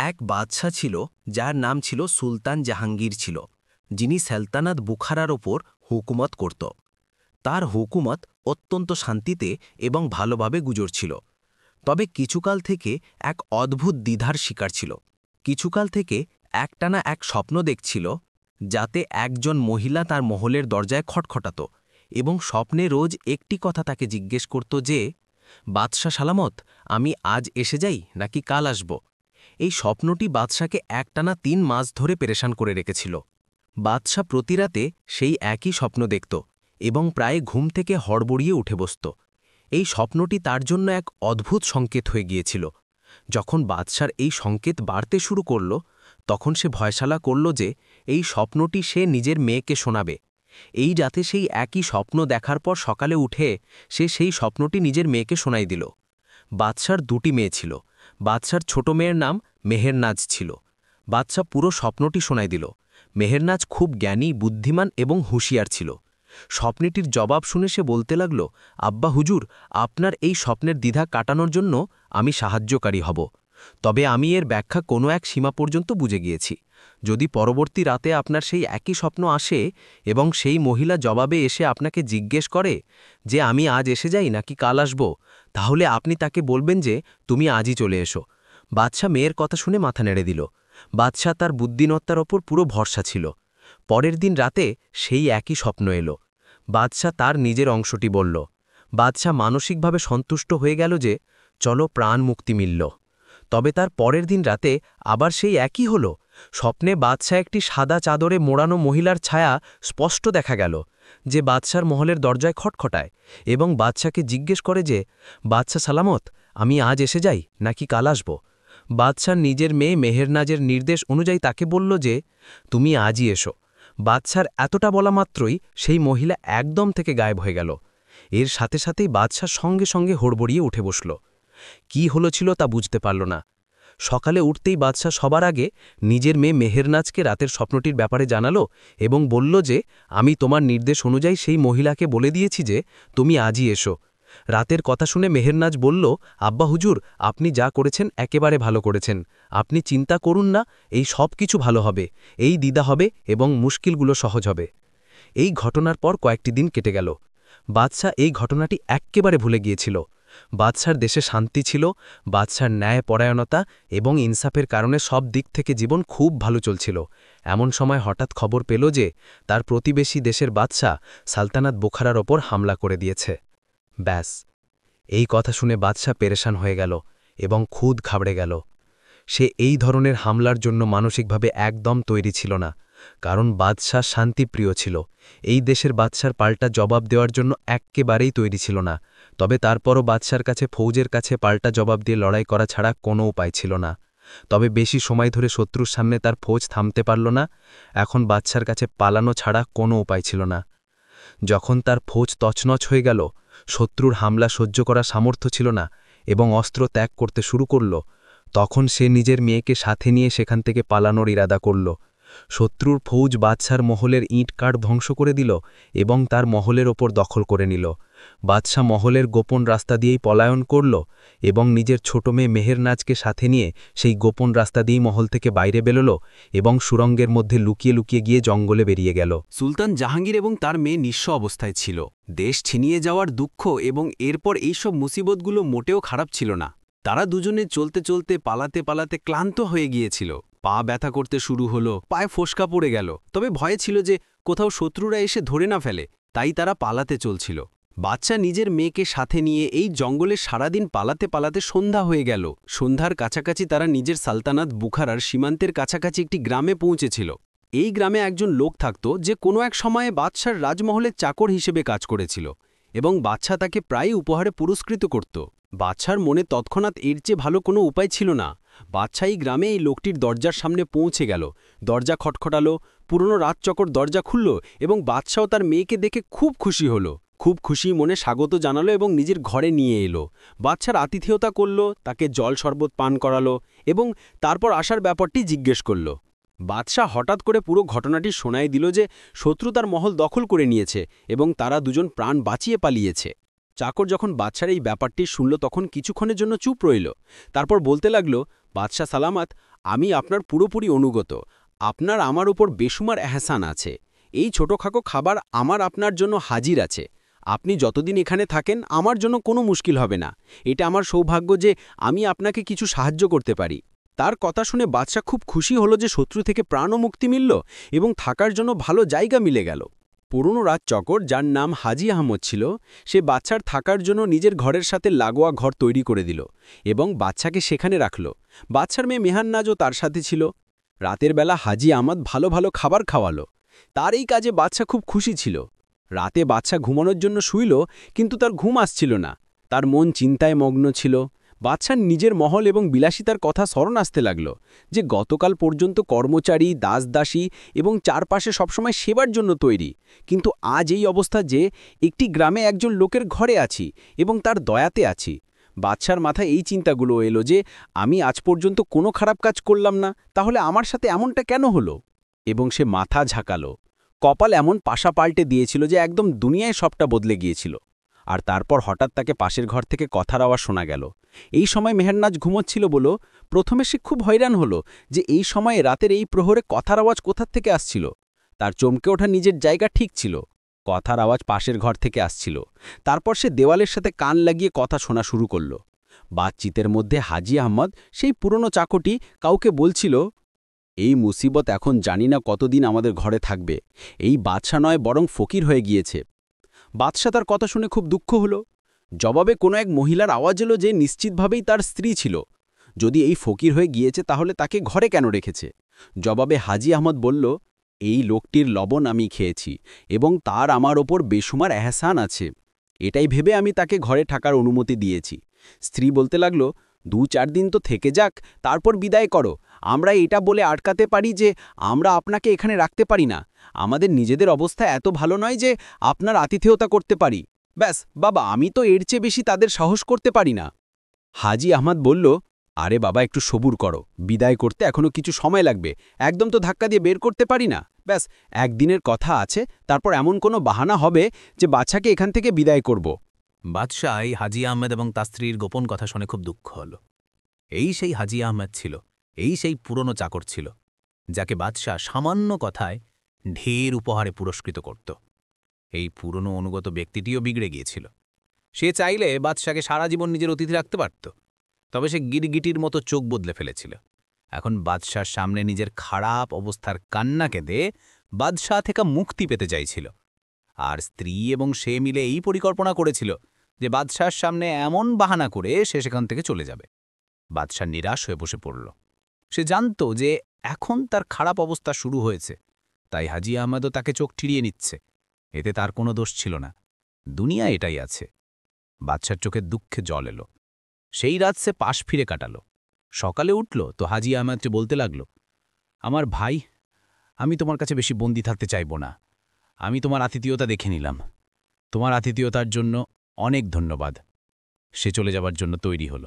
এক বাদশা ছিল যার নাম ছিল সুলতান জাহাঙ্গীর ছিল, যিনি সালতানাত বুখারার ওপর হুকুমত করত। তার হুকুমত অত্যন্ত শান্তিতে এবং ভালোভাবে গুজরছিল। তবে কিছুকাল থেকে এক অদ্ভুত দ্বিধার শিকার ছিল। কিছুকাল থেকে একটানা এক স্বপ্ন দেখছিল, যাতে একজন মহিলা তার মহলের দরজায় খটখটাত এবং স্বপ্নে রোজ একটি কথা তাকে জিজ্ঞেস করত যে, বাদশা সালামত, আমি আজ এসে যাই নাকি কাল আসব। এই স্বপ্নটি বাদশাকে একটানা ৩ মাস ধরে পেরেশান করে রেখেছিল। বাদশা প্রতিরাতে সেই একই স্বপ্ন দেখত এবং প্রায় ঘুম থেকে হড়বড়িয়ে উঠে বসত। এই স্বপ্নটি তার জন্য এক অদ্ভুত সংকেত হয়ে গিয়েছিল। যখন বাদশার এই সংকেত বাড়তে শুরু করল, তখন সে ভয়শালা করল যে এই স্বপ্নটি সে নিজের মেয়েকে শোনাবে। এই রাতে সেই একই স্বপ্ন দেখার পর সকালে উঠে সে সেই স্বপ্নটি নিজের মেয়েকে শোনাই দিল। বাদশার ২টি মেয়ে ছিল। বাদশার ছোট মেয়ের নাম মেহেরনাজ ছিল। বাদশা পুরো স্বপ্নটি শোনাই দিল। মেহেরনাজ খুব জ্ঞানী, বুদ্ধিমান এবং হুঁশিয়ার ছিল। স্বপ্নটির জবাব শুনে সে বলতে লাগল, আব্বা হুজুর, আপনার এই স্বপ্নের দ্বিধা কাটানোর জন্য আমি সাহায্যকারী হব। তবে আমি এর ব্যাখ্যা কোনো এক সীমা পর্যন্ত বুঝে গিয়েছি। যদি পরবর্তী রাতে আপনার সেই একই স্বপ্ন আসে এবং সেই মহিলা জবাবে এসে আপনাকে জিজ্ঞেস করে যে আমি আজ এসে যাই নাকি কাল আসব, তাহলে আপনি তাকে বলবেন যে তুমি আজই চলে এসো। বাদশা মেয়ের কথা শুনে মাথা নেড়ে দিল। বাদশা তার বুদ্ধিমত্তার ওপর পুরো ভরসা ছিল। পরের দিন রাতে সেই একই স্বপ্ন এলো। বাদশা তার নিজের অংশটি বলল। বাদশা মানসিকভাবে সন্তুষ্ট হয়ে গেল যে চলো, প্রাণ মুক্তি মিলল। তবে তার পরের দিন রাতে আবার সেই একই হল। স্বপ্নে বাদশা একটি সাদা চাদরে মোড়ানো মহিলার ছায়া স্পষ্ট দেখা গেল, যে বাদশার মহলের দরজায় খটখটায় এবং বাদশাকে জিজ্ঞেস করে যে, বাদশা সালামত, আমি আজ এসে যাই নাকি কাল আসব। বাদশার নিজের মেয়ে মেহেরনাজের নির্দেশ অনুযায়ী তাকে বলল যে তুমি আজই এসো। বাদশার এতটা বলা মাত্রই সেই মহিলা একদম থেকে গায়েব হয়ে গেল। এর সাথে সাথেই বাদশার সঙ্গে সঙ্গে হড়বড়িয়ে উঠে বসল। কি হলো তা বুঝতে পারল না। সকালে উঠতেই বাদশা সবার আগে নিজের মেয়ে মেহেরনাজকে রাতের স্বপ্নটির ব্যাপারে জানালো এবং বলল যে আমি তোমার নির্দেশ অনুযায়ী সেই মহিলাকে বলে দিয়েছি যে তুমি আজই এসো। রাতের কথা শুনে মেহেরনাজ বলল, আব্বা হুজুর, আপনি যা করেছেন একেবারে ভালো করেছেন। আপনি চিন্তা করুন না, এই সব কিছু ভালো হবে, এই দ্বিধা হবে এবং মুশকিলগুলো সহজ হবে। এই ঘটনার পর কয়েকটি দিন কেটে গেল। বাদশা এই ঘটনাটি এক্কেবারে ভুলে গিয়েছিল। বাদশার দেশে শান্তি ছিল। বাদশার ন্যায়পরায়ণতা এবং ইনসাফের কারণে সব দিক থেকে জীবন খুব ভালো চলছিল। এমন সময় হঠাৎ খবর পেল যে তার প্রতিবেশী দেশের বাদশা সালতানাত বুখারার ওপর হামলা করে দিয়েছে। ব্যাস, এই কথা শুনে বাদশা পেরেশান হয়ে গেল এবং খুদ ঘাবড়ে গেল। সে এই ধরনের হামলার জন্য মানসিকভাবে একদম তৈরি ছিল না, কারণ বাদশা শান্তিপ্রিয় ছিল। এই দেশের বাদশার পাল্টা জবাব দেওয়ার জন্য এক্কেবারেই তৈরি ছিল না। তবে তারপরও বাদশার কাছে ফৌজের কাছে পাল্টা জবাব দিয়ে লড়াই করা ছাড়া কোনো উপায় ছিল না। তবে বেশি সময় ধরে শত্রুর সামনে তার ফৌজ থামতে পারল না। এখন বাদশার কাছে পালানো ছাড়া কোনো উপায় ছিল না। যখন তার ফৌজ তছনছ হয়ে গেল, শত্রুর হামলা সহ্য করার সামর্থ্য ছিল না এবং অস্ত্র ত্যাগ করতে শুরু করল, তখন সে নিজের মেয়েকে সাথে নিয়ে সেখান থেকে পালানোর ইরাদা করল। শত্রুর ফৌজ বাদশার মহলের ইঁটকাঠ ধ্বংস করে দিল এবং তার মহলের ওপর দখল করে নিল। বাদশা মহলের গোপন রাস্তা দিয়েই পলায়ন করল এবং নিজের ছোট মেয়ে মেহেরনাজকে সাথে নিয়ে সেই গোপন রাস্তা দিয়েই মহল থেকে বাইরে বেরোল এবং সুরঙ্গের মধ্যে লুকিয়ে লুকিয়ে গিয়ে জঙ্গলে বেরিয়ে গেল। সুলতান জাহাঙ্গীর এবং তার মেয়ে নিঃস্ব অবস্থায় ছিল। দেশ ছিনিয়ে যাওয়ার দুঃখ এবং এরপর এইসব মুসিবতগুলো মোটেও খারাপ ছিল না। তারা দুজনে চলতে চলতে পালাতে পালাতে ক্লান্ত হয়ে গিয়েছিল। পা ব্যথা করতে শুরু হলো, পায়ে ফোসকা পড়ে গেল। তবে ভয়ে ছিল যে কোথাও শত্রুরা এসে ধরে না ফেলে, তাই তারা পালাতে চলছিল। বাচ্চা নিজের মেয়েকে সাথে নিয়ে এই জঙ্গলে সারাদিন পালাতে পালাতে সন্ধ্যা হয়ে গেল। সন্ধ্যার কাছাকাছি তারা নিজের সালতানাত বুখারার সীমান্তের কাছাকাছি একটি গ্রামে পৌঁছেছিল। এই গ্রামে একজন লোক থাকত যে কোনো এক সময়ে বাদশার রাজমহলের চাকর হিসেবে কাজ করেছিল এবং বাদশা তাকে প্রায়ই উপহারে পুরস্কৃত করত। বাদশার মনে তৎক্ষণাৎ এর চেয়ে ভালো কোনো উপায় ছিল না। বাদশা এই গ্রামে এই লোকটির দরজার সামনে পৌঁছে গেল। দরজা খটখটালো, পুরনো রাজচকর দরজা খুলল এবং বাদশাও তার মেয়েকে দেখে খুব খুশি হল। খুব খুশি মনে স্বাগত জানালো এবং নিজের ঘরে নিয়ে এলো। বাদশার আতিথেয়তা করল, তাকে জল শরবত পান করালো এবং তারপর আসার ব্যাপারটি জিজ্ঞেস করল। বাদশা হঠাৎ করে পুরো ঘটনাটি শোনায় দিল যে শত্রু তার মহল দখল করে নিয়েছে এবং তারা দুজন প্রাণ বাঁচিয়ে পালিয়েছে। চাকর যখন বাদশার এই ব্যাপারটি শুনল তখন কিছুক্ষণের জন্য চুপ রইল। তারপর বলতে লাগল, বাদশাহ সালামাত, আমি আপনার পুরোপুরি অনুগত। আপনার আমার উপর বেসুমার এহসান আছে। এই ছোটখাটো খাবার আমার আপনার জন্য হাজির আছে। আপনি যতদিন এখানে থাকেন আমার জন্য কোনো মুশকিল হবে না। এটা আমার সৌভাগ্য যে আমি আপনাকে কিছু সাহায্য করতে পারি। তার কথা শুনে বাদশাহ খুব খুশি হলো যে শত্রু থেকে প্রাণও মুক্তি মিলল এবং থাকার জন্য ভালো জায়গা মিলে গেল। পুরনো রাজচকর, যার নাম হাজি আহমদ ছিল, সে বাচ্চার থাকার জন্য নিজের ঘরের সাথে লাগোয়া ঘর তৈরি করে দিল এবং বাচ্চাকে সেখানে রাখল। বাচ্চার মেয়ে মেহান্নাজও তার সাথে ছিল। রাতের বেলা হাজি আহমদ ভালো ভালো খাবার খাওয়ালো। তার এই কাজে বাচ্চা খুব খুশি ছিল। রাতে বাচ্চা ঘুমানোর জন্য শুইল, কিন্তু তার ঘুম আসছিল না। তার মন চিন্তায় মগ্ন ছিল। বাদশার নিজের মহল এবং বিলাসিতার কথা স্মরণ আসতে লাগল, যে গতকাল পর্যন্ত কর্মচারী, দাসদাসী এবং চারপাশে সবসময় সেবার জন্য তৈরি, কিন্তু আজ এই অবস্থা যে একটি গ্রামে একজন লোকের ঘরে আছি এবং তার দয়াতে আছি। বাদশার মাথায় এই চিন্তাগুলো এলো যে আমি আজ পর্যন্ত কোনো খারাপ কাজ করলাম না, তাহলে আমার সাথে এমনটা কেন হলো? এবং সে মাথা ঝাঁকালো। কপাল এমন পাশা পাল্টে দিয়েছিল যে একদম দুনিয়ায় সবটা বদলে গিয়েছিল। আর তারপর হঠাৎ তাকে পাশের ঘর থেকে কথার আওয়াজ শোনা গেল। এই সময় মেহেরনাজ ঘুমোচ্ছিল বলো। প্রথমে সে খুব হয়রান হলো যে এই সময়ে রাতের এই প্রহরে কথার আওয়াজ কোথার থেকে আসছিল। তার চমকে ওঠা নিজের জায়গা ঠিক ছিল। কথার আওয়াজ পাশের ঘর থেকে আসছিল। তারপর সে দেওয়ালের সাথে কান লাগিয়ে কথা শোনা শুরু করল। বাতচিতের মধ্যে হাজি আহমদ, সেই পুরনো চাকটি, কাউকে বলছিল, এই মুসিবত এখন জানি না কতদিন আমাদের ঘরে থাকবে। এই বাদশা নয় বরং ফকির হয়ে গিয়েছে। বাদশা তার কথা শুনে খুব দুঃখ হল। জবাবে কোনো এক মহিলার আওয়াজ এলো যে নিশ্চিতভাবেই তার স্ত্রী ছিল। যদি এই ফকির হয়ে গিয়েছে তাহলে তাকে ঘরে কেন রেখেছে? জবাবে হাজি আহমদ বলল, এই লোকটির লবণ আমি খেয়েছি এবং তার আমার ওপর বেসুমার এহসান আছে। এটাই ভেবে আমি তাকে ঘরে থাকার অনুমতি দিয়েছি। স্ত্রী বলতে লাগল, 2-4 দিন তো থেকে যাক, তারপর বিদায় করো। আমরা এটা বলে আটকাতে পারি যে আমরা আপনাকে এখানে রাখতে পারি না। আমাদের নিজেদের অবস্থা এত ভালো নয় যে আপনার আতিথেয়তা করতে পারি। ব্যাস বাবা, আমি তো এর চেয়ে বেশি তাদের সাহস করতে পারি না। হাজি আহমদ বলল, আরে বাবা, একটু সবুর করো। বিদায় করতে এখনো কিছু সময় লাগবে। একদম তো ধাক্কা দিয়ে বের করতে পারি না। ব্যাস একদিনের কথা আছে, তারপর এমন কোনো বাহানা হবে যে বাচ্চাকে এখান থেকে বিদায় করব। বাদশাহ এই হাজি আহমেদ এবং তার স্ত্রীর গোপন কথা শুনে খুব দুঃখ হল। এই সেই হাজি আহমেদ ছিল, এই সেই পুরনো চাকর ছিল, যাকে বাদশাহ সামান্য কথায় ঢের উপহারে পুরস্কৃত করত। এই পুরনো অনুগত ব্যক্তিটিও বিগড়ে গিয়েছিল। সে চাইলে বাদশাকে সারা জীবন নিজের অতিথি রাখতে পারত, তবে সে গিরগিটির মতো চোখ বদলে ফেলেছিল। এখন বাদশার সামনে নিজের খারাপ অবস্থার কান্না কেঁদে বাদশাহ থেকে মুক্তি পেতে চাইছিল। আর স্ত্রী এবং সে মিলে এই পরিকল্পনা করেছিল যে বাদশার সামনে এমন বাহানা করে সে সেখান থেকে চলে যাবে। বাদশাহ নিরাশ হয়ে বসে পড়ল। সে জানত যে এখন তার খারাপ অবস্থা শুরু হয়েছে, তাই হাজি আহমদও তাকে চোখ টিড়িয়ে নিচ্ছে। এতে তার কোনো দোষ ছিল না, দুনিয়া এটাই আছে। বাদশার চোখে দুঃখে জল এলো। সেই রাত সে পাশ ফিরে কাটাল। সকালে উঠল তো হাজি আহমদকে বলতে লাগল, আমার ভাই, আমি তোমার কাছে বেশি বন্দী থাকতে চাইব না। আমি তোমার আতিথেয়তা দেখে নিলাম। তোমার আতিথেয়তার জন্য অনেক ধন্যবাদ। সে চলে যাবার জন্য তৈরি হল।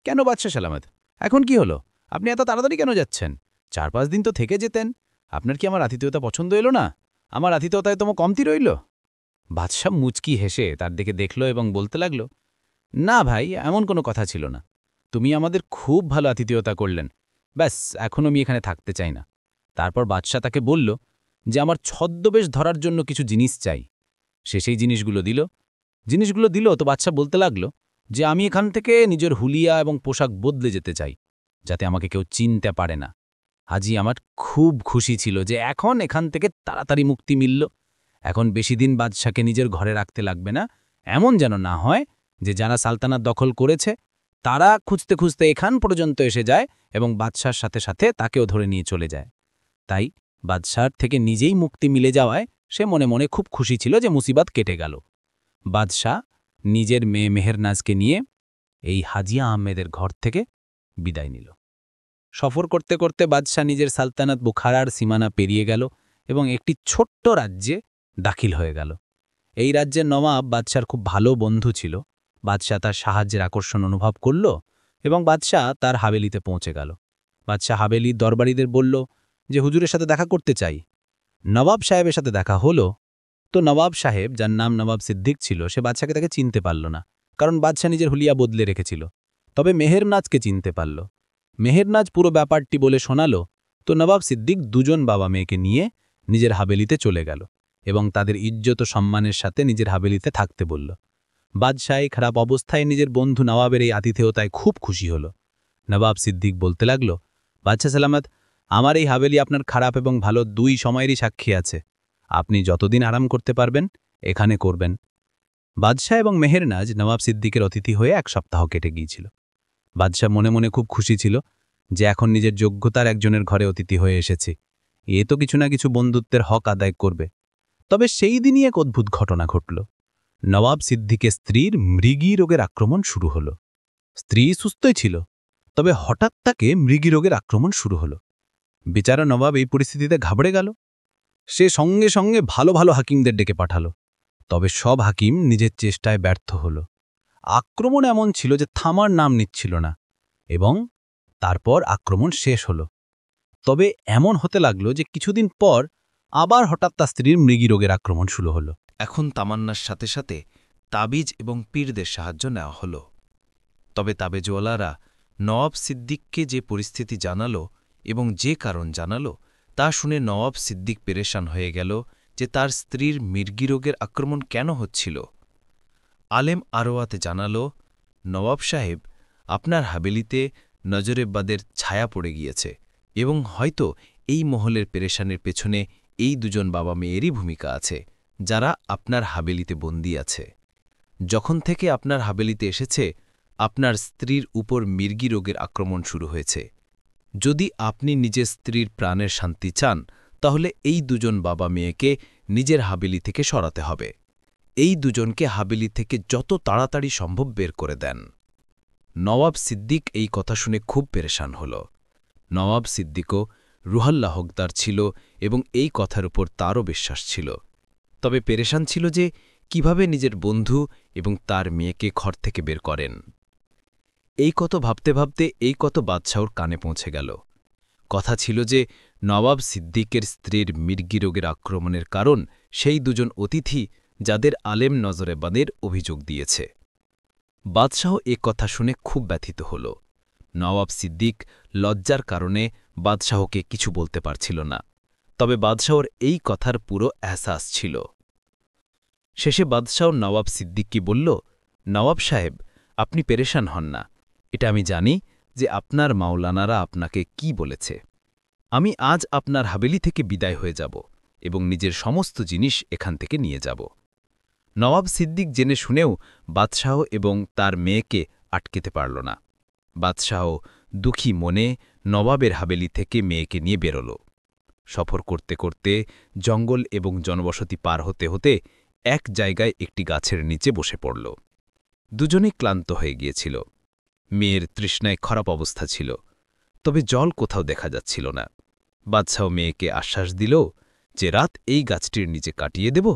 কেন বাদশাহ সালামত, এখন কি হলো? আপনি এত তাড়াতাড়ি কেন যাচ্ছেন? 4-5 দিন তো থেকে যেতেন। আপনার কি আমার আতিথেয়তা পছন্দ এলো না? আমার আতিথেয়তায় তোমার কমতি রইল? বাদশাহ মুচকি হেসে তার দিকে দেখল এবং বলতে লাগল, না ভাই, এমন কোনো কথা ছিল না। তুমি আমাদের খুব ভালো আতিথেয়তা করলেন। ব্যাস, এখন আমি এখানে থাকতে চাই না। তারপর বাদশাহ তাকে বলল যে আমার ছদ্মবেশ ধরার জন্য কিছু জিনিস চাই। সে সেই জিনিসগুলো দিল তো বাদশাহ বলতে লাগল যে আমি এখান থেকে নিজের হুলিয়া এবং পোশাক বদলে যেতে চাই, যাতে আমাকে কেউ চিনতে পারে না। হাজি আমার খুব খুশি ছিল যে এখন এখান থেকে তাড়াতাড়ি মুক্তি মিলল। এখন বেশি দিন বাদশাকে নিজের ঘরে রাখতে লাগবে না। এমন যেন না হয় যে যারা সালতানাত দখল করেছে তারা খুঁজতে খুঁজতে এখান পর্যন্ত এসে যায় এবং বাদশার সাথে সাথে তাকেও ধরে নিয়ে চলে যায়। তাই বাদশার থেকে নিজেই মুক্তি মিলে যাওয়ায় সে মনে মনে খুব খুশি ছিল যে মুসিবত কেটে গেল। বাদশাহ নিজের মেয়ে মেহেরনাজকে নিয়ে এই হাজি আহমেদের ঘর থেকে বিদায় নিল। সফর করতে করতে বাদশাহ নিজের সালতানাত বুখারার সীমানা পেরিয়ে গেল এবং একটি ছোট্ট রাজ্যে দাখিল হয়ে গেল। এই রাজ্যের নবাব বাদশার খুব ভালো বন্ধু ছিল। বাদশাহ তার সাহায্যের আকর্ষণ অনুভব করল এবং বাদশাহ তার হাবেলিতে পৌঁছে গেল। বাদশাহ হাবেলির দরবারীদের বলল যে হুজুরের সাথে দেখা করতে চাই। নবাব সাহেবের সাথে দেখা হলো। তো নবাব সাহেব, যার নাম নবাব সিদ্দিক ছিল, সে বাদশাকে তাকে চিনতে পারল না, কারণ বাদশা নিজের হুলিয়া বদলে রেখেছিল। তবে মেহেরনাজকে চিনতে পারল। মেহেরনাজ পুরো ব্যাপারটি বলে শোনাল। তো নবাব সিদ্দিক দুজন বাবা মেয়েকে নিয়ে নিজের হাবেলিতে চলে গেল এবং তাদের ইজ্জত ও সম্মানের সাথে নিজের হাবেলিতে থাকতে বলল। বাদশাহ খারাপ অবস্থায় নিজের বন্ধু নবাবের এই আতিথেয়তায় খুব খুশি হল। নবাব সিদ্দিক বলতে লাগল, বাদশাহ সালামত, আমার এই হাবেলি আপনার খারাপ এবং ভালো দুই সময়েরই সাক্ষী আছে। আপনি যতদিন আরাম করতে পারবেন এখানে করবেন। বাদশাহ এবং মেহেরনাজ নবাব সিদ্দিকের অতিথি হয়ে 1 সপ্তাহ কেটে গিয়েছিল। বাদশাহ মনে মনে খুব খুশি ছিল যে এখন নিজের যোগ্যতার একজনের ঘরে অতিথি হয়ে এসেছি, এ তো কিছু না কিছু বন্ধুত্বের হক আদায় করবে। তবে সেই দিনই এক অদ্ভুত ঘটনা ঘটল। নবাব সিদ্দিকের স্ত্রীর মৃগী রোগের আক্রমণ শুরু হল। স্ত্রী সুস্থই ছিল, তবে হঠাৎ তাকে মৃগী রোগের আক্রমণ শুরু হল। বেচারা নবাব এই পরিস্থিতিতে ঘাবড়ে গেল। সে সঙ্গে সঙ্গে ভালো ভালো হাকিমদের ডেকে পাঠালো, তবে সব হাকিম নিজের চেষ্টায় ব্যর্থ হল। আক্রমণ এমন ছিল যে থামার নাম নিচ্ছিল না, এবং তারপর আক্রমণ শেষ হল। তবে এমন হতে লাগলো যে কিছুদিন পর আবার হঠাৎ তার স্ত্রীর মৃগী রোগের আক্রমণ শুরু হল। এখন তামান্নার সাথে সাথে তাবিজ এবং পীরদের সাহায্য নেওয়া হল। তবে তাবেজওয়ালারা নওয়াব সিদ্দিককে যে পরিস্থিতি জানালো এবং যে কারণ জানালো তা শুনে নওয়াব সিদ্দিক পেরেশান হয়ে গেল যে তার স্ত্রীর মৃগী রোগের আক্রমণ কেন হচ্ছিল। আলেম আরোয়াতে জানালো, নওয়াব সাহেব, আপনার হাবেলিতে নজরেবাদের ছায়া পড়ে গিয়েছে এবং হয়তো এই মহলের পেরেশানের পেছনে এই দুজন বাবা মেয়েরই ভূমিকা আছে, যারা আপনার হাবেলিতে বন্দী আছে। যখন থেকে আপনার হাবেলিতে এসেছে আপনার স্ত্রীর উপর মৃগী রোগের আক্রমণ শুরু হয়েছে। যদি আপনি নিজের স্ত্রীর প্রাণের শান্তি চান তাহলে এই দুজন বাবা মেয়েকে নিজের হাবেলি থেকে সরাতে হবে। এই দুজনকে হাবেলি থেকে যত তাড়াতাড়ি সম্ভব বের করে দেন। নওয়াব সিদ্দিক এই কথা শুনে খুব পেরেশান হল। নওয়াব সিদ্দিকও রুহাল্লা হকদার ছিল এবং এই কথার উপর তারও বিশ্বাস ছিল। তবে পেরেশান ছিল যে কিভাবে নিজের বন্ধু এবং তার মেয়েকে ঘর থেকে বের করেন। এই কত ভাবতে ভাবতে এই কত বাদশাহর কানে পৌঁছে গেল। কথা ছিল যে নওয়াব সিদ্দিকের স্ত্রীর মৃগী রোগের আক্রমণের কারণ সেই দুজন অতিথি যাদের আলেম নজরেবাদের অভিযোগ দিয়েছে। বাদশাহ এ কথা শুনে খুব ব্যথিত হল। নওয়াব সিদ্দিক লজ্জার কারণে বাদশাহকে কিছু বলতে পারছিল না, তবে বাদশাহর এই কথার পুরো এহসাস ছিল। শেষে বাদশাহ নওয়াব সিদ্দিককে বলল, নওয়াব সাহেব, আপনি পেরেশান হন না। এটা আমি জানি যে আপনার মাওলানারা আপনাকে কি বলেছে। আমি আজ আপনার হাবেলি থেকে বিদায় হয়ে যাব এবং নিজের সমস্ত জিনিস এখান থেকে নিয়ে যাব। নওয়াব সিদ্দিক জেনে শুনেও বাদশাহ এবং তার মেয়েকে আটকেতে পারল না। বাদশাহ দুঃখী মনে নবাবের হাবেলি থেকে মেয়েকে নিয়ে বেরোল। সফর করতে করতে জঙ্গল এবং জনবসতি পার হতে হতে এক জায়গায় একটি গাছের নিচে বসে পড়ল। দুজনেই ক্লান্ত হয়ে গিয়েছিল। মেয়ের তৃষ্ণায় খারাপ অবস্থা ছিল, তবে জল কোথাও দেখা যাচ্ছিল না। বাদশাহ মেয়েকে আশ্বাস দিল যে রাত এই গাছটির নিচে কাটিয়ে দেব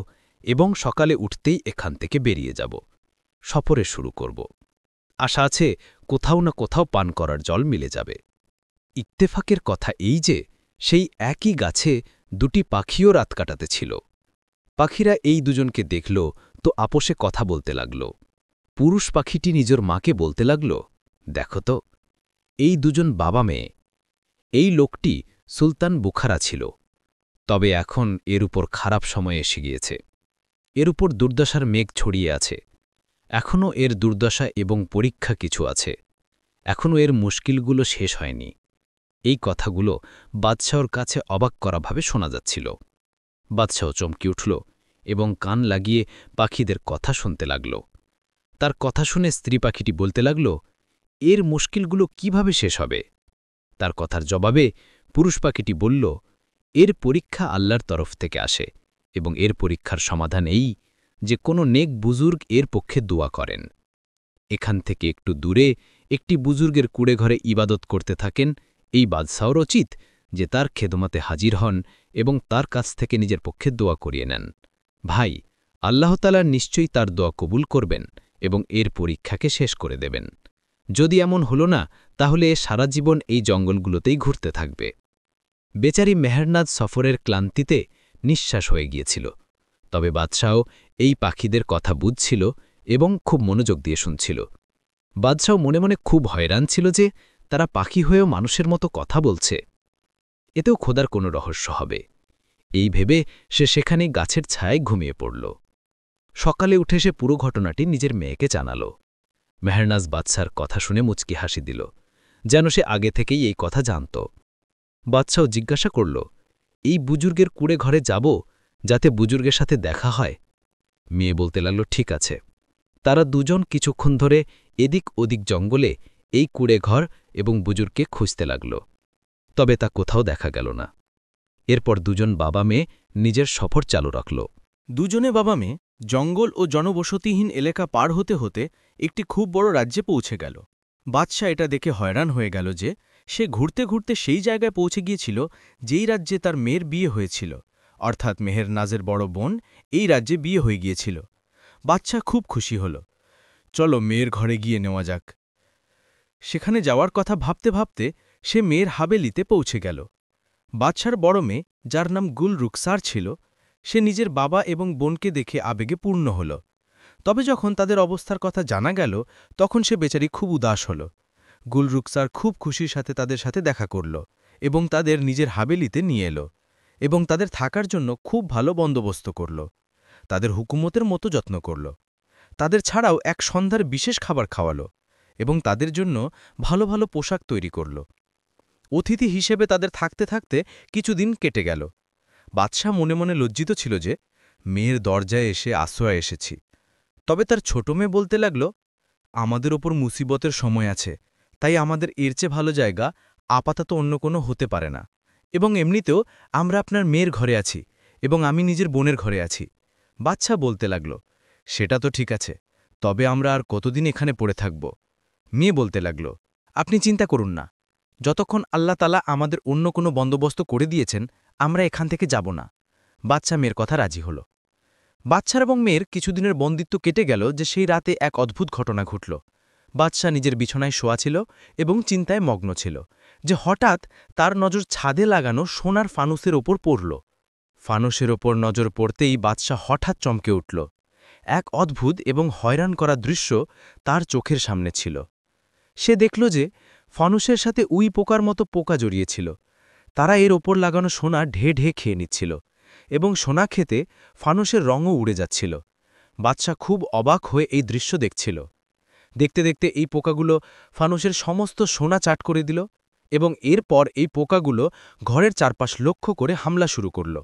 এবং সকালে উঠতেই এখান থেকে বেরিয়ে যাব, সফরে শুরু করব। আশা আছে কোথাও না কোথাও পান করার জল মিলে যাবে। ইত্তেফাকের কথা এই যে সেই একই গাছে দুটি পাখিও রাত কাটাতে ছিল। পাখিরা এই দুজনকে দেখল তো আপোষে কথা বলতে লাগল। পুরুষ পাখিটি নিজের মাকে বলতে লাগল, দেখো তো, এই দুজন বাবা মেয়ে। এই লোকটি সুলতান বুখারা ছিল, তবে এখন এর উপর খারাপ সময় এসে গিয়েছে। এর উপর দুর্দশার মেঘ ছড়িয়ে আছে। এখনও এর দুর্দশা এবং পরীক্ষা কিছু আছে। এখনও এর মুশকিলগুলো শেষ হয়নি। এই কথাগুলো বাদশাহর কাছে অবাক করাভাবে শোনা যাচ্ছিল। বাদশাহ চমকে উঠল এবং কান লাগিয়ে পাখিদের কথা শুনতে লাগল। তার কথা শুনে স্ত্রী পাখিটি বলতে লাগল, এর মুশকিলগুলো কিভাবে শেষ হবে? তার কথার জবাবে পুরুষ পাখিটি বলল, এর পরীক্ষা আল্লাহর তরফ থেকে আসে এবং এর পরীক্ষার সমাধান এই যে কোনো নেক বুজুর্গ এর পক্ষে দোয়া করেন। এখান থেকে একটু দূরে একটি বুজুর্গের কুড়ে ঘরে ইবাদত করতে থাকেন। এই বাদশাহর উচিত যে তার খেদমতে হাজির হন এবং তার কাছ থেকে নিজের পক্ষে দোয়া করিয়ে নেন। ভাই, আল্লাহতালা নিশ্চয়ই তার দোয়া কবুল করবেন এবং এর পরীক্ষাকে শেষ করে দেবেন। যদি এমন হল না তাহলে এ সারা জীবন এই জঙ্গলগুলোতেই ঘুরতে থাকবে। বেচারি মেহেরনাজ সফরের ক্লান্তিতে নিঃশ্বাস হয়ে গিয়েছিল। তবে বাদশাও এই পাখিদের কথা বুঝছিল এবং খুব মনোযোগ দিয়ে শুনছিল। বাদশাও মনে মনে খুব হয়রান ছিল যে তারা পাখি হয়েও মানুষের মতো কথা বলছে। এতেও খোদার কোনো রহস্য হবে, এই ভেবে সে সেখানেই গাছের ছায়ায় ঘুমিয়ে পড়ল। সকালে উঠে সে পুরো ঘটনাটি নিজের মেয়েকে জানাল। মেহেরনাজ বাদশার কথা শুনে মুচকি হাসি দিল, যেন সে আগে থেকেই এই কথা জানত। বাদশাও জিজ্ঞাসা করল, এই বুজুর্গের কুড়ে ঘরে যাব যাতে বুজুর্গের সাথে দেখা হয়? মেয়ে বলতে লাগল, ঠিক আছে। তারা দুজন কিছুক্ষণ ধরে এদিক ওদিক জঙ্গলে এই কুড়ে ঘর এবং বুজুর্গকে খুঁজতে লাগল, তবে তা কোথাও দেখা গেল না। এরপর দুজন বাবা মেয়ে নিজের সফর চালু রাখল। দুজনে বাবা মেয়ে জঙ্গল ও জনবসতিহীন এলাকা পার হতে হতে একটি খুব বড় রাজ্যে পৌঁছে গেল। বাদশাহ এটা দেখে হয়রান হয়ে গেল যে সে ঘুরতে ঘুরতে সেই জায়গায় পৌঁছে গিয়েছিল যেই রাজ্যে তার মেয়ের বিয়ে হয়েছিল, অর্থাৎ মেহেরনাজের বড় বোন এই রাজ্যে বিয়ে হয়ে গিয়েছিল। বাদশাহ খুব খুশি হল। চলো মেয়ের ঘরে গিয়ে নেওয়া যাক। সেখানে যাওয়ার কথা ভাবতে ভাবতে সে মেয়ের হাবেলিতে পৌঁছে গেল। বাদশার বড় মেয়ে, যার নাম গুল রুকসার ছিল, সে নিজের বাবা এবং বোনকে দেখে আবেগে পূর্ণ হল। তবে যখন তাদের অবস্থার কথা জানা গেল তখন সে বেচারি খুব উদাস হল। গুল রুকসার খুব খুশির সাথে তাদের সাথে দেখা করল এবং তাদের নিজের হাবেলিতে নিয়ে এলো এবং তাদের থাকার জন্য খুব ভালো বন্দোবস্ত করল। তাদের হুকুমতের মতো যত্ন করল। তাদের ছাড়াও এক সন্ধ্যার বিশেষ খাবার খাওয়ালো এবং তাদের জন্য ভালো ভালো পোশাক তৈরি করল। অতিথি হিসেবে তাদের থাকতে থাকতে কিছুদিন কেটে গেল। বাদশাহ মনে মনে লজ্জিত ছিল যে মেয়ের দরজায় এসে আশ্রয় এসেছি। তবে তার ছোট মেয়ে বলতে লাগল, আমাদের ওপর মুসিবতের সময় আছে, তাই আমাদের এর চেয়ে ভালো জায়গা আপাতত অন্য কোনো হতে পারে না, এবং এমনিতেও আমরা আপনার মেয়ের ঘরে আছি এবং আমি নিজের বোনের ঘরে আছি। বাদশাহ বলতে লাগল, সেটা তো ঠিক আছে, তবে আমরা আর কতদিন এখানে পড়ে থাকব? মেয়ে বলতে লাগল, আপনি চিন্তা করুন না, যতক্ষণ আল্লাহ তাআলা আমাদের অন্য কোনো বন্দোবস্ত করে দিয়েছেন আমরা এখান থেকে যাব না। বাদশাহ মেয়ের কথা রাজি হল। বাদশার এবং মেয়ের কিছুদিনের বন্দিত্ব কেটে গেল যে সেই রাতে এক অদ্ভুত ঘটনা ঘটল। বাদশাহ নিজের বিছানায় শোয়া ছিল এবং চিন্তায় মগ্ন ছিল যে হঠাৎ তার নজর ছাদে লাগানো সোনার ফানুসের ওপর পড়ল। ফানুসের ওপর নজর পড়তেই বাদশাহ হঠাৎ চমকে উঠল। এক অদ্ভুত এবং হয়রান করা দৃশ্য তার চোখের সামনে ছিল। সে দেখল যে ফানুসের সাথে উই পোকার মতো পোকা জড়িয়েছিল। তারা এর ওপর লাগানো সোনা ঢে ঢে খেয়ে নিচ্ছিল এবং সোনা খেতে ফানুসের রঙও উড়ে যাচ্ছিল। বাদশাহ খুব অবাক হয়ে এই দৃশ্য দেখছিল। দেখতে দেখতে এই পোকাগুলো ফানুসের সমস্ত সোনা চাট করে দিল এবং এরপর এই পোকাগুলো ঘরের চারপাশ লক্ষ্য করে হামলা শুরু করল।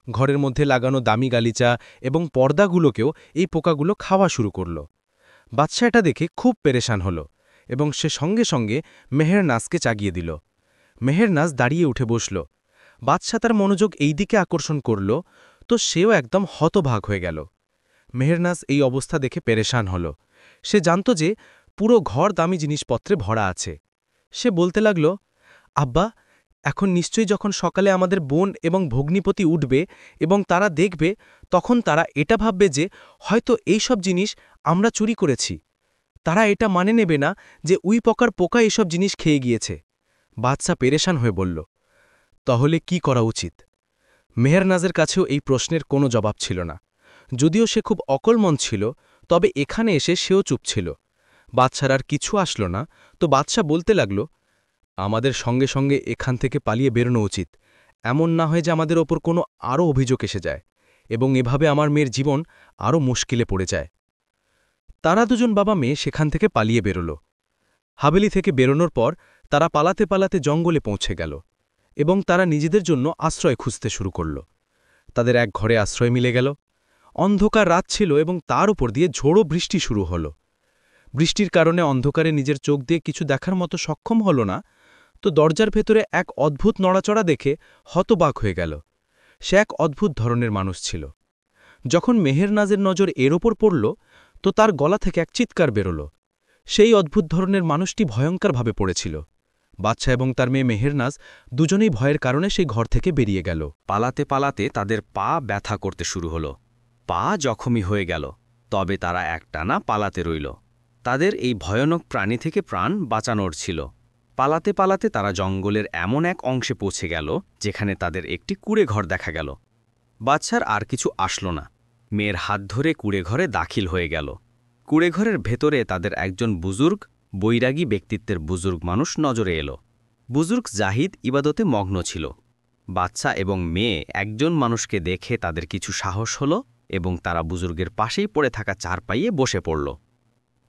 ঘরের মধ্যে লাগানো দামি গালিচা এবং পর্দাগুলোকেও এই পোকাগুলো খাওয়া শুরু করল। বাদশাহ এটা দেখে খুব পেরেশান হল এবং সে সঙ্গে সঙ্গে মেহেরনাজকে জাগিয়ে দিল। মেহেরনাজ দাঁড়িয়ে উঠে বসল। বাদশাহ তার মনোযোগ এই দিকে আকর্ষণ করল তো সেও একদম হতভাগ হয়ে গেল। মেহেরনাজ এই অবস্থা দেখে পেরেশান হল। সে জানত যে পুরো ঘর দামি জিনিসপত্রে ভরা আছে। সে বলতে লাগল, আব্বা, এখন নিশ্চয়ই যখন সকালে আমাদের বোন এবং ভগ্নিপতি উঠবে এবং তারা দেখবে, তখন তারা এটা ভাববে যে হয়তো এই সব জিনিস আমরা চুরি করেছি। তারা এটা মানে নেবে না যে উই পোকা এসব জিনিস খেয়ে গিয়েছে। বাদশাহ পেরেশান হয়ে বলল, তাহলে কি করা উচিত? মেহেরনাজের কাছেও এই প্রশ্নের কোনো জবাব ছিল না। যদিও সে খুব অকলমন ছিল, তবে এখানে এসে সেও চুপ ছিল। বাদশার আর কিছু আসলো না, তো বাদশাহ বলতে লাগল, আমাদের সঙ্গে সঙ্গে এখান থেকে পালিয়ে বেরোনো উচিত। এমন না হয় যে আমাদের ওপর কোনো আরও অভিযোগ এসে যায় এবং এভাবে আমার মেয়ের জীবন আরও মুশকিলে পড়ে যায়। তারা দুজন বাবা মেয়ে সেখান থেকে পালিয়ে বেরোল। হাবেলি থেকে বেরোনোর পর তারা পালাতে পালাতে জঙ্গলে পৌঁছে গেল এবং তারা নিজেদের জন্য আশ্রয় খুঁজতে শুরু করল। তাদের এক ঘরে আশ্রয় মিলে গেল। অন্ধকার রাত ছিল এবং তার উপর দিয়ে ঝোড়ো বৃষ্টি শুরু হল। বৃষ্টির কারণে অন্ধকারে নিজের চোখ দিয়ে কিছু দেখার মতো সক্ষম হল না, তো দরজার ভেতরে এক অদ্ভুত নড়াচড়া দেখে হতবাক হয়ে গেল। সে এক অদ্ভুত ধরনের মানুষ ছিল। যখন মেহেরনাজের নজর এর ওপর পড়ল তো তার গলা থেকে এক চিৎকার বেরোল। সেই অদ্ভুত ধরনের মানুষটি ভয়ঙ্করভাবে পড়েছিল। বাদশাহ এবং তার মেয়ে মেহেরনাজ দুজনেই ভয়ের কারণে সেই ঘর থেকে বেরিয়ে গেল। পালাতে পালাতে তাদের পা ব্যথা করতে শুরু হলো। পা জখমি হয়ে গেল, তবে তারা একটানা পালাতে রইল। তাদের এই ভয়ানক প্রাণী থেকে প্রাণ বাঁচানোর ছিল। পালাতে পালাতে তারা জঙ্গলের এমন এক অংশে পৌঁছে গেল যেখানে তাদের একটি কুঁড়ে ঘর দেখা গেল। বাদশার আর কিছু আসলো না, মেয়ের হাত ধরে কুঁড়েঘরে দাখিল হয়ে গেল। কুঁড়েঘরের ভেতরে তাদের একজন বুজুর্গ, বৈরাগী ব্যক্তিত্বের বুজুর্গ মানুষ নজরে এলো। বুজুর্গ জাহিদ ইবাদতে মগ্ন ছিল। বাচ্চা এবং মেয়ে একজন মানুষকে দেখে তাদের কিছু সাহস হলো এবং তারা বুজুর্গের পাশেই পড়ে থাকা চারপাইয়ে বসে পড়ল।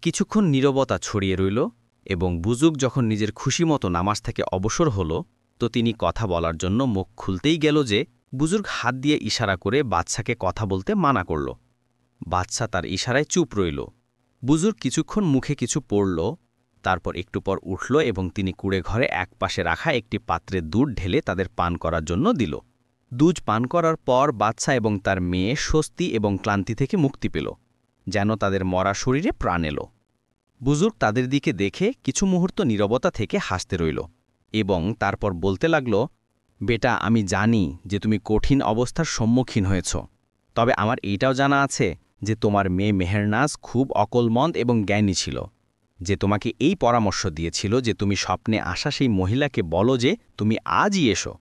কিছুক্ষণ নীরবতা ছড়িয়ে রইল এবং বুজুর্গ যখন নিজের খুশিমতো নামাজ থেকে অবসর হল, তো তিনি কথা বলার জন্য মুখ খুলতেই গেল যে বুজুর্গ হাত দিয়ে ইশারা করে বাচ্চাকে কথা বলতে মানা করল। বাচ্চা তার ইশারায় চুপ রইল। বুজুর্গ কিছুক্ষণ মুখে কিছু পড়ল, তারপর একটু পর উঠল এবং তিনি কুঁড়েঘরে একপাশে রাখা একটি পাত্রে দুধ ঢেলে তাদের পান করার জন্য দিল। দুধ পান করার পর বাচ্চা এবং তার মেয়ে স্বস্তি এবং ক্লান্তি থেকে মুক্তি পেল, যেন তাদের মরা শরীরে প্রাণ এলো। বুজুর্গ তাদের দিকে দেখে কিছু মুহূর্ত নীরবতা থেকে হাসতে রইল এবং তারপর বলতে লাগল, বেটা, আমি জানি যে তুমি কঠিন অবস্থার সম্মুখীন হয়েছ, তবে আমার এইটাও জানা আছে যে তোমার মেয়ে মেহেরনাজ খুব অকলমন্দ এবং জ্ঞানী ছিল, যে তোমাকে এই পরামর্শ দিয়েছিল যে তুমি স্বপ্নে আসা সেই মহিলাকে বলো যে তুমি আজই এসো।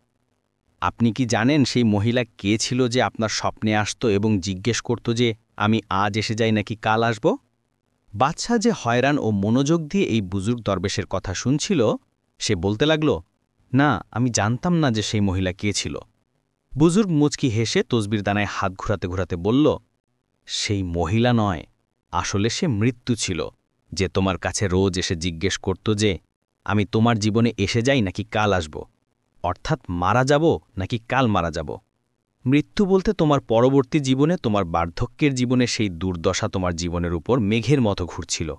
আপনি কি জানেন সেই মহিলা কে ছিল যে আপনার স্বপ্নে আসতো এবং জিজ্ঞেস করত যে আমি আজ এসে যাই নাকি কাল আসব? বাদশা যে হয়রান ও মনোযোগ দিয়ে এই বুজুর্গ দরবেশের কথা শুনছিল, সে বলতে লাগল, না, আমি জানতাম না যে সেই মহিলা কে ছিল। বুজুর্গ মুচকি হেসে তসবির দানায় হাত ঘুরাতে ঘুরাতে বলল, সেই মহিলা নয়, আসলে সে মৃত্যু ছিল, যে তোমার কাছে রোজ এসে জিজ্ঞেস করত যে আমি তোমার জীবনে এসে যাই নাকি কাল আসব, অর্থাৎ মারা যাব নাকি কাল মারা যাব। মৃত্যু বলতে তোমার পরবর্তী জীবনে, তোমার বার্ধক্যের জীবনে সেই দুর্দশা তোমার জীবনের উপর মেঘের মতো ঘুরছিল।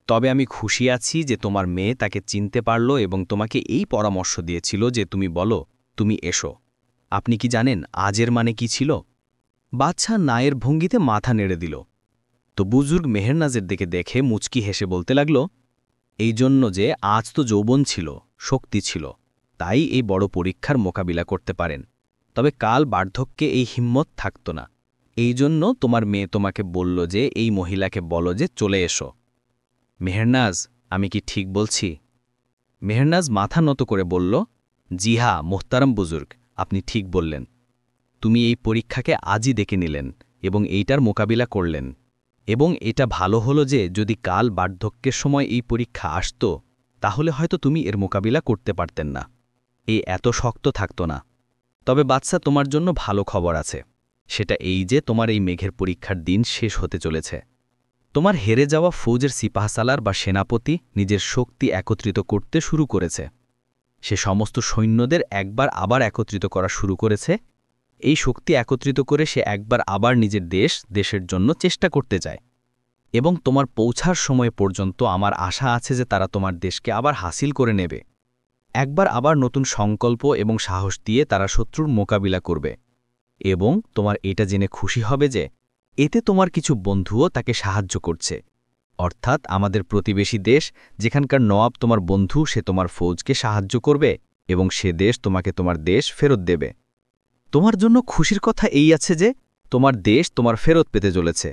তবে আমি খুশি আছি যে তোমার মেয়ে তাকে চিনতে পারল এবং তোমাকে এই পরামর্শ দিয়েছিল যে তুমি বলো তুমি এসো। আপনি কি জানেন আজের মানে কি ছিল? বাদশা নায়ের ভঙ্গিতে মাথা নেড়ে দিল। তো বুজুর্গ মেহেরনাজের দিকে দেখে মুচকি হেসে বলতে লাগল, এই জন্য যে আজ তো যৌবন ছিল, শক্তি ছিল, তাই এই বড় পরীক্ষার মোকাবিলা করতে পারেন, তবে কাল বার্ধক্যে এই হিম্মত থাকত না। এই জন্য তোমার মেয়ে তোমাকে বলল যে এই মহিলাকে বলো যে চলে এসো। মেহেরনাজ, আমি কি ঠিক বলছি? মেহেরনাজ মাথা নত করে বলল, জি হা মোহতারাম বুজুর্গ, আপনি ঠিক বললেন। তুমি এই পরীক্ষাকে আজই ডেকে নিলেন এবং এইটার মোকাবিলা করলেন, এবং এটা ভালো হলো যে যদি কাল বার্ধক্যের সময় এই পরীক্ষা আসত, তাহলে হয়তো তুমি এর মোকাবিলা করতে পারতেন না, এত শক্ত থাকত না। তবে বাদশা, তোমার জন্য ভালো খবর আছে, সেটা এই যে তোমার এই মেঘের পরীক্ষার দিন শেষ হতে চলেছে। তোমার হেরে যাওয়া ফৌজের সিপাহসালার বা সেনাপতি নিজের শক্তি একত্রিত করতে শুরু করেছে। সে সমস্ত সৈন্যদের একবার আবার একত্রিত করা শুরু করেছে। এই শক্তি একত্রিত করে সে একবার আবার নিজের দেশের জন্য চেষ্টা করতে চায়, এবং তোমার পৌঁছার সময় পর্যন্ত আমার আশা আছে যে তারা তোমার দেশকে আবার হাসিল করে নেবে। একবার আবার নতুন সংকল্প এবং সাহস দিয়ে তারা শত্রুর মোকাবিলা করবে, এবং তোমার এটা জেনে খুশি হবে যে এতে তোমার কিছু বন্ধুও তাকে সাহায্য করছে, অর্থাৎ আমাদের প্রতিবেশী দেশ যেখানকার নওয়াব তোমার বন্ধু, সে তোমার ফৌজকে সাহায্য করবে এবং সে দেশ তোমাকে তোমার দেশ ফেরত দেবে। তোমার জন্য খুশির কথা এই আছে যে তোমার দেশ তোমার ফেরত পেতে চলেছে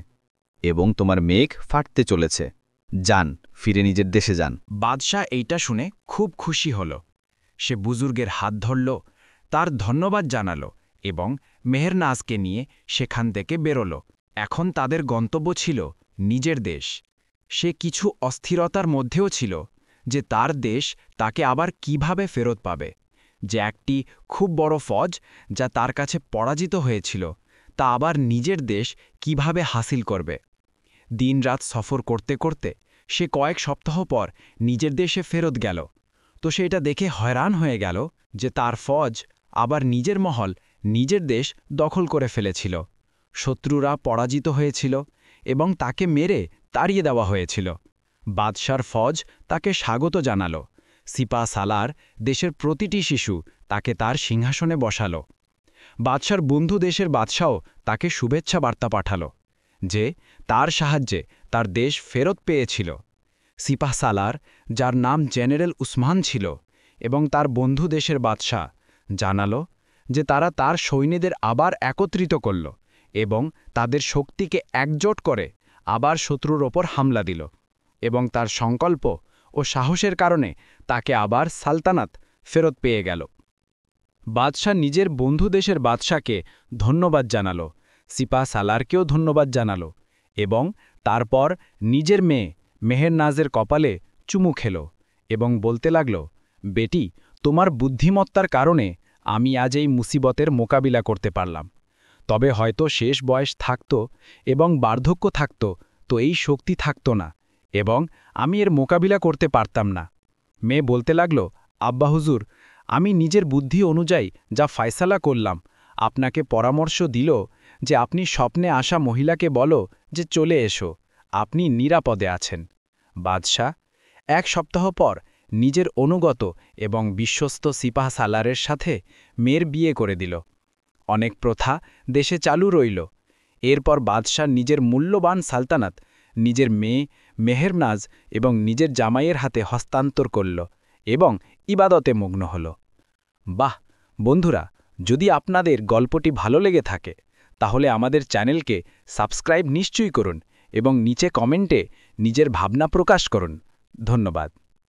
এবং তোমার মেঘ ফাটতে চলেছে। যান, ফিরে নিজের দেশে যান। বাদশাহ এইটা শুনে খুব খুশি হল। সে বুজুর্গের হাত ধরল, তার ধন্যবাদ জানাল এবং মেহেরনাজকে নিয়ে সেখান থেকে বেরোল। এখন তাদের গন্তব্য ছিল নিজের দেশ। সে কিছু অস্থিরতার মধ্যেও ছিল যে তার দেশ তাকে আবার কিভাবে ফেরত পাবে, যে একটি খুব বড় ফৌজ যা তার কাছে পরাজিত হয়েছিল তা আবার নিজের দেশ কিভাবে হাসিল করবে। দিনরাত সফর করতে করতে সে কয়েক সপ্তাহ পর নিজের দেশে ফেরত গেল। তো সে এটা দেখে হয়রান হয়ে গেল যে তার ফৌজ আবার নিজের মহল, নিজের দেশ দখল করে ফেলেছিল। শত্রুরা পরাজিত হয়েছিল এবং তাকে মেরে তাড়িয়ে দেওয়া হয়েছিল। বাদশার ফৌজ তাকে স্বাগত জানাল। সিপা সালার দেশের প্রতিটি শিশু তাকে তার সিংহাসনে বসাল। বাদশার বন্ধু দেশের বাদশাও তাকে শুভেচ্ছা বার্তা পাঠাল যে তার সাহায্যে তার দেশ ফেরত পেয়েছিল। সিপাহ সালার, যার নাম জেনারেল উসমান ছিল, এবং তার বন্ধু দেশের বাদশাহ জানাল যে তারা তার সৈন্যদের আবার একত্রিত করল এবং তাদের শক্তিকে একজোট করে আবার শত্রুর ওপর হামলা দিল, এবং তার সংকল্প ও সাহসের কারণে তাকে আবার সালতানাত ফেরত পেয়ে গেল। বাদশাহ নিজের বন্ধু দেশের বাদশাকে ধন্যবাদ জানাল। সিপাহ সালারকেও ধন্যবাদ জানাল এবং তারপর নিজের মেয়ে মেহেরনাজের কপালে চুমু খেল এবং বলতে লাগল, বেটি, তোমার বুদ্ধিমত্তার কারণে আমি আজ এই মুসিবতের মোকাবিলা করতে পারলাম। তবে হয়তো শেষ বয়স থাকত এবং বার্ধক্য থাকত তো এই শক্তি থাকত না এবং আমি এর মোকাবিলা করতে পারতাম না। মেয়ে বলতে লাগল, আব্বা হুজুর, আমি নিজের বুদ্ধি অনুযায়ী যা ফয়সালা করলাম, আপনাকে পরামর্শ দিল যে আপনি স্বপ্নে আসা মহিলাকে বলো যে চলে এসো, আপনি নিরাপদে আছেন। বাদশাহ 1 সপ্তাহ পর নিজের অনুগত এবং বিশ্বস্ত সিপাহ সালারের সাথে মেয়ের বিয়ে করে দিল। অনেক প্রথা দেশে চালু রইল। এরপর বাদশাহ নিজের মূল্যবান সালতানাত নিজের মেয়ে মেহেরনাজ এবং নিজের জামাইয়ের হাতে হস্তান্তর করল এবং ইবাদতে মগ্ন হল। বাহ বন্ধুরা, যদি আপনাদের গল্পটি ভালো লেগে থাকে তাহলে আমাদের চ্যানেলকে সাবস্ক্রাইব নিশ্চয়ই করুন এবং নিচে কমেন্টে নিজের ভাবনা প্রকাশ করুন। ধন্যবাদ।